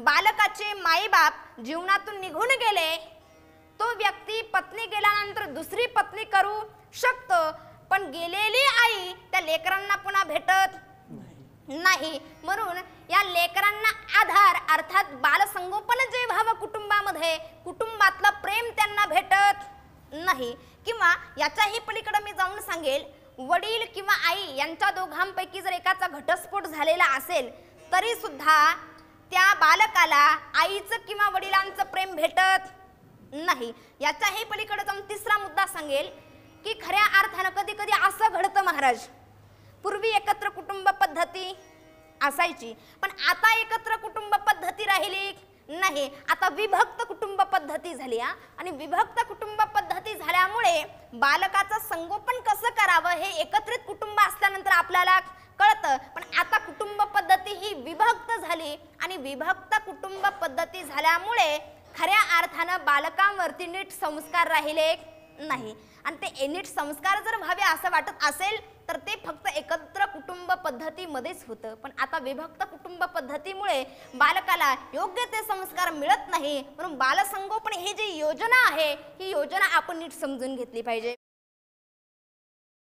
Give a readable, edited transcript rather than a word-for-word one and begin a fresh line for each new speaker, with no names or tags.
बालकाचे माईबाप जीवनातून निघून गेले, तो व्यक्ती पत्नी गेल्यानंतर दुसरी पत्नी करू शकतो, पण गेलेली आई त्या लेकरांना पुन्हा भेटत नाही. म्हणून या लेकरांना आधार अर्थात बालसंगोपन जे व्हावं कुटुंबामध्ये, कुटुंबातलं प्रेम त्यांना भेटत नाही. किंवा याच्याही पलीकडे मी जाऊन सांगेल, वडील किंवा आई यांच्या दोघांपैकी जर एकाचा घटस्फोट झालेला असेल तरी सुद्धा त्या बालकाला आईचं किंवा वडिलांचं प्रेम भेटत नाही. याच्याही पलीकडे जाऊन तिसरा मुद्दा सांगेल की खऱ्या अर्थानं कधी कधी असं घडतं महाराज, पूर्वी एकत्र कुटुंब पद्धती असायची, पण आता एकत्र कुटुंब पद्धती राहिली नाही. आता विभक्त कुटुंब पद्धती झाली. आणि विभक्त कुटुंब पद्धती झाल्यामुळे बालकाचं संगोपन कसं करावं हे एकत्रित कुटुंब असल्यानंतर आपल्याला कळतं. पण आता कुटुंब पद्धती ही विभक्त झाली आणि विभक्त कुटुंब पद्धती झाल्यामुळे खऱ्या अर्थानं बालकांवरती नीट संस्कार राहिले नाही. आणि ते नीट संस्कार जर व्हावे असं वाटत असेल तर ते फक्त एकत्र कुटुंब पद्धतीमध्येच होतं. पण आता विभक्त कुटुंब पद्धतीमुळे बालकाला योग्य ते संस्कार मिळत नाही. म्हणून बालसंगोपन ही जी योजना आहे ही योजना आपण नीट समजून घेतली पाहिजे.